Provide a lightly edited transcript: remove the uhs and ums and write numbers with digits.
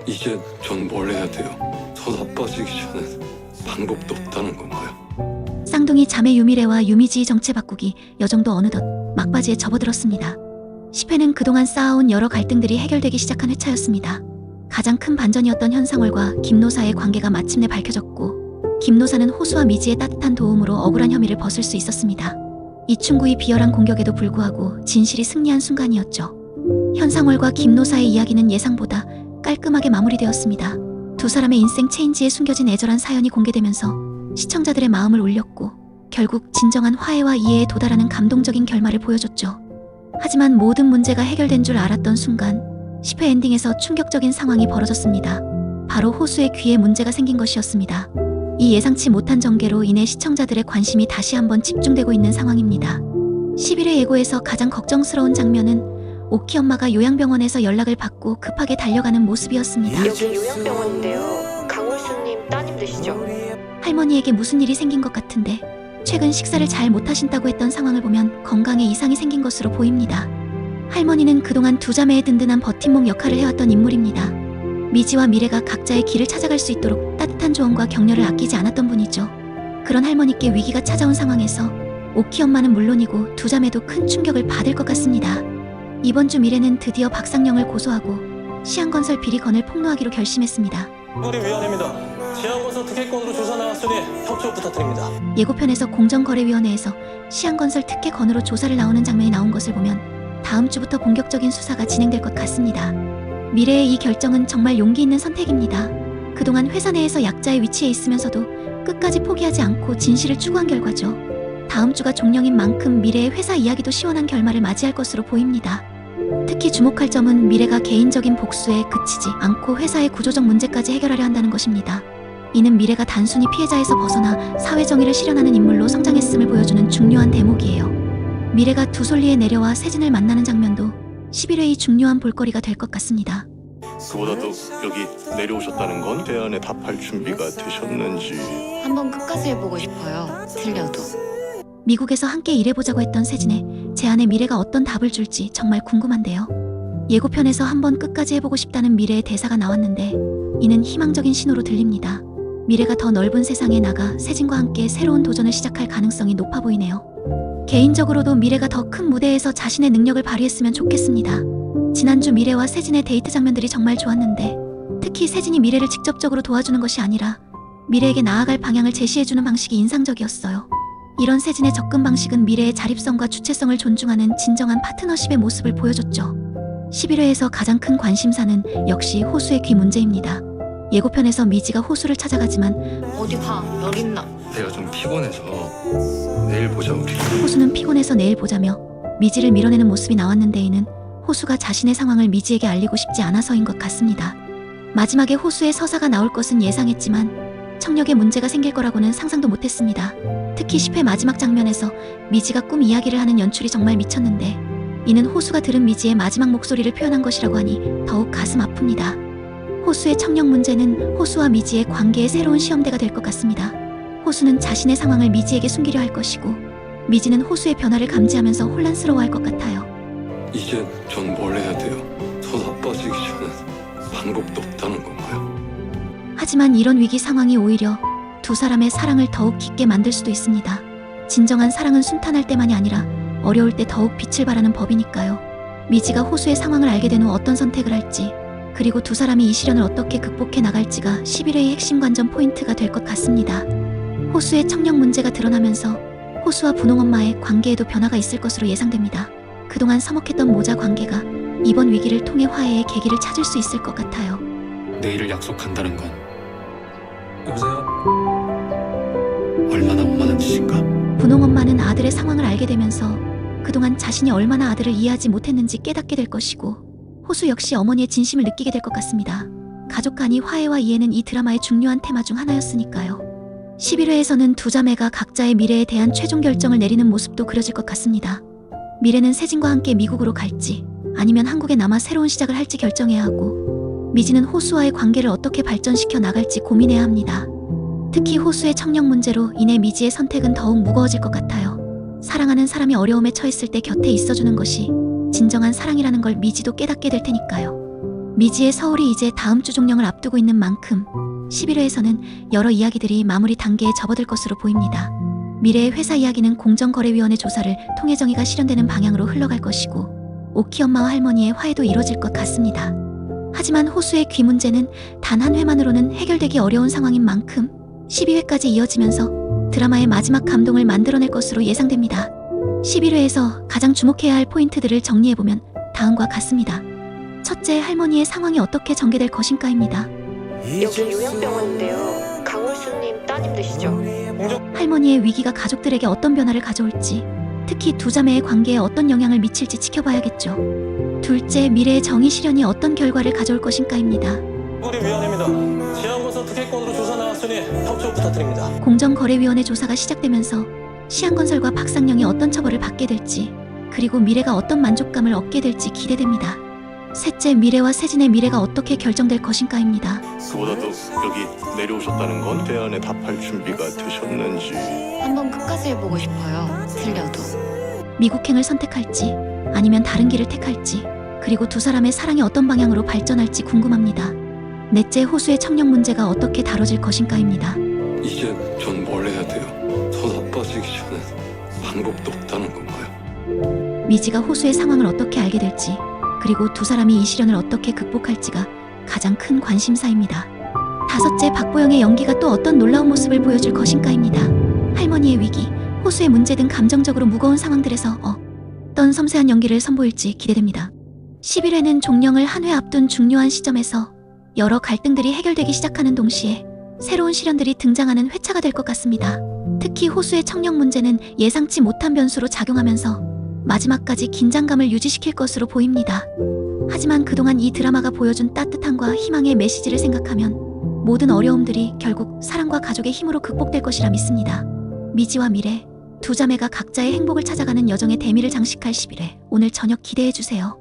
이제 전 뭘 해야 돼요? 더 나빠지기 전엔 방법도 없다는 건가요? 쌍둥이 자매 유미래와 유미지의 정체 바꾸기 여정도 어느덧 막바지에 접어들었습니다. 10회는 그동안 쌓아온 여러 갈등들이 해결되기 시작한 회차였습니다. 가장 큰 반전이었던 현상월과 김노사의 관계가 마침내 밝혀졌고, 김노사는 호수와 미지의 따뜻한 도움으로 억울한 혐의를 벗을 수 있었습니다. 이충구의 비열한 공격에도 불구하고 진실이 승리한 순간이었죠. 현상월과 김노사의 이야기는 예상보다 깔끔하게 마무리되었습니다. 두 사람의 인생 체인지에 숨겨진 애절한 사연이 공개되면서 시청자들의 마음을 울렸고, 결국 진정한 화해와 이해에 도달하는 감동적인 결말을 보여줬죠. 하지만 모든 문제가 해결된 줄 알았던 순간 10회 엔딩에서 충격적인 상황이 벌어졌습니다. 바로 호수의 귀에 문제가 생긴 것이었습니다. 이 예상치 못한 전개로 인해 시청자들의 관심이 다시 한번 집중되고 있는 상황입니다. 11회 예고에서 가장 걱정스러운 장면은 오키 엄마가 요양병원에서 연락을 받고 급하게 달려가는 모습이었습니다. 여기 요양병원인데요. 강울수님 따님 되시죠? 할머니에게 무슨 일이 생긴 것 같은데 최근 식사를 잘 못하신다고 했던 상황을 보면 건강에 이상이 생긴 것으로 보입니다. 할머니는 그동안 두 자매의 든든한 버팀목 역할을 해왔던 인물입니다. 미지와 미래가 각자의 길을 찾아갈 수 있도록 따뜻한 조언과 격려를 아끼지 않았던 분이죠. 그런 할머니께 위기가 찾아온 상황에서 오키 엄마는 물론이고 두 자매도 큰 충격을 받을 것 같습니다. 이번 주 미래는 드디어 박상영을 고소하고 시한건설 비리건을 폭로하기로 결심했습니다. 우리 위원입니다. 시한건설 특혜건으로 조사 나왔으니 협조 부탁드립니다. 예고편에서 공정거래위원회에서 시한건설 특혜건으로 조사를 나오는 장면이 나온 것을 보면 다음 주부터 본격적인 수사가 진행될 것 같습니다. 미래의 이 결정은 정말 용기 있는 선택입니다. 그동안 회사 내에서 약자의 위치에 있으면서도 끝까지 포기하지 않고 진실을 추구한 결과죠. 다음 주가 종령인 만큼 미래의 회사 이야기도 시원한 결말을 맞이할 것으로 보입니다. 특히 주목할 점은 미래가 개인적인 복수에 그치지 않고 회사의 구조적 문제까지 해결하려 한다는 것입니다. 이는 미래가 단순히 피해자에서 벗어나 사회 정의를 실현하는 인물로 성장했음을 보여주는 중요한 대목이에요. 미래가 두솔리에 내려와 세진을 만나는 장면도 11회의 중요한 볼거리가 될 것 같습니다. 그보다도 여기 내려오셨다는 건 대안에 답할 준비가 되셨는지. 한번 끝까지 해보고 싶어요. 틀려도. 미국에서 함께 일해보자고 했던 세진의 제안에 미래가 어떤 답을 줄지 정말 궁금한데요. 예고편에서 한번 끝까지 해보고 싶다는 미래의 대사가 나왔는데 이는 희망적인 신호로 들립니다. 미래가 더 넓은 세상에 나가 세진과 함께 새로운 도전을 시작할 가능성이 높아 보이네요. 개인적으로도 미래가 더 큰 무대에서 자신의 능력을 발휘했으면 좋겠습니다. 지난주 미래와 세진의 데이트 장면들이 정말 좋았는데 특히 세진이 미래를 직접적으로 도와주는 것이 아니라 미래에게 나아갈 방향을 제시해주는 방식이 인상적이었어요. 이런 세진의 접근 방식은 미래의 자립성과 주체성을 존중하는 진정한 파트너십의 모습을 보여줬죠. 11회에서 가장 큰 관심사는 역시 호수의 귀 문제입니다. 예고편에서 미지가 호수를 찾아가지만 어디 봐. 여기 있나? 내가 좀 피곤해서 내일 보자 우리. 호수는 피곤해서 내일 보자며 미지를 밀어내는 모습이 나왔는데 이는 호수가 자신의 상황을 미지에게 알리고 싶지 않아서인 것 같습니다. 마지막에 호수의 서사가 나올 것은 예상했지만 청력에 문제가 생길 거라고는 상상도 못했습니다. 특히 10회 마지막 장면에서 미지가 꿈 이야기를 하는 연출이 정말 미쳤는데 이는 호수가 들은 미지의 마지막 목소리를 표현한 것이라고 하니 더욱 가슴 아픕니다. 호수의 청력 문제는 호수와 미지의 관계의 새로운 시험대가 될 것 같습니다. 호수는 자신의 상황을 미지에게 숨기려 할 것이고 미지는 호수의 변화를 감지하면서 혼란스러워할 것 같아요. 이제 전 뭘 해야 돼요? 더 나빠지기 전엔 방법도 없다는 건가요? 하지만 이런 위기 상황이 오히려 두 사람의 사랑을 더욱 깊게 만들 수도 있습니다. 진정한 사랑은 순탄할 때만이 아니라 어려울 때 더욱 빛을 발하는 법이니까요. 미지가 호수의 상황을 알게 된 후 어떤 선택을 할지 그리고 두 사람이 이 시련을 어떻게 극복해 나갈지가 11회의 핵심 관전 포인트가 될 것 같습니다. 호수의 청력 문제가 드러나면서 호수와 분홍엄마의 관계에도 변화가 있을 것으로 예상됩니다. 그동안 서먹했던 모자 관계가 이번 위기를 통해 화해의 계기를 찾을 수 있을 것 같아요. 내일을 약속한다는 건 여보세요? 얼마나 오만한 짓인가? 분홍엄마는 아들의 상황을 알게 되면서 그동안 자신이 얼마나 아들을 이해하지 못했는지 깨닫게 될 것이고 호수 역시 어머니의 진심을 느끼게 될 것 같습니다. 가족 간의 화해와 이해는 이 드라마의 중요한 테마 중 하나였으니까요. 11회에서는 두 자매가 각자의 미래에 대한 최종 결정을 내리는 모습도 그려질 것 같습니다. 미래는 세진과 함께 미국으로 갈지 아니면 한국에 남아 새로운 시작을 할지 결정해야 하고 미지는 호수와의 관계를 어떻게 발전시켜 나갈지 고민해야 합니다. 특히 호수의 청력 문제로 인해 미지의 선택은 더욱 무거워질 것 같아요. 사랑하는 사람이 어려움에 처했을 때 곁에 있어주는 것이 진정한 사랑이라는 걸 미지도 깨닫게 될 테니까요. 미지의 서울이 이제 다음 주 종영을 앞두고 있는 만큼 11회에서는 여러 이야기들이 마무리 단계에 접어들 것으로 보입니다. 미래의 회사 이야기는 공정거래위원회 조사를 통해 정의가 실현되는 방향으로 흘러갈 것이고 오키 엄마와 할머니의 화해도 이뤄질 것 같습니다. 하지만 호수의 귀 문제는 단 한 회만으로는 해결되기 어려운 상황인 만큼 12회까지 이어지면서 드라마의 마지막 감동을 만들어낼 것으로 예상됩니다. 11회에서 가장 주목해야 할 포인트들을 정리해보면 다음과 같습니다. 첫째, 할머니의 상황이 어떻게 전개될 것인가입니다. 여기 요양병원인데요. 강울수님 따님 되시죠? 할머니의 위기가 가족들에게 어떤 변화를 가져올지, 특히 두 자매의 관계에 어떤 영향을 미칠지 지켜봐야겠죠. 둘째, 미래의 정의 실현이 어떤 결과를 가져올 것인가입니다. 우리 위원회입니다. 지하고서 특혜권으로 조사 나왔으니 협조 부탁드립니다. 공정거래위원회 조사가 시작되면서 시한건설과 박상영이 어떤 처벌을 받게 될지, 그리고 미래가 어떤 만족감을 얻게 될지 기대됩니다. 셋째, 미래와 세진의 미래가 어떻게 결정될 것인가입니다. 그보다도 여기 내려오셨다는 건 대안에 답할 준비가 되셨는지. 한번 끝까지 해보고 싶어요. 틀려도. 미국행을 선택할지 아니면 다른 길을 택할지, 그리고 두 사람의 사랑이 어떤 방향으로 발전할지 궁금합니다. 넷째, 호수의 청력 문제가 어떻게 다뤄질 것인가입니다. 이제 전 뭘 해야 돼요? 더 나빠지기 전엔 방법도 없다는 건가요? 미지가 호수의 상황을 어떻게 알게 될지, 그리고 두 사람이 이 시련을 어떻게 극복할지가 가장 큰 관심사입니다. 다섯째, 박보영의 연기가 또 어떤 놀라운 모습을 보여줄 것인가입니다. 할머니의 위기, 호수의 문제 등 감정적으로 무거운 상황들에서 어떤 섬세한 연기를 선보일지 기대됩니다. 11회는 종영을 한 회 앞둔 중요한 시점에서 여러 갈등들이 해결되기 시작하는 동시에 새로운 시련들이 등장하는 회차가 될 것 같습니다. 특히 호수의 청력 문제는 예상치 못한 변수로 작용하면서 마지막까지 긴장감을 유지시킬 것으로 보입니다. 하지만 그동안 이 드라마가 보여준 따뜻함과 희망의 메시지를 생각하면 모든 어려움들이 결국 사랑과 가족의 힘으로 극복될 것이라 믿습니다. 미지와 미래, 두 자매가 각자의 행복을 찾아가는 여정의 대미를 장식할 11회, 오늘 저녁 기대해주세요.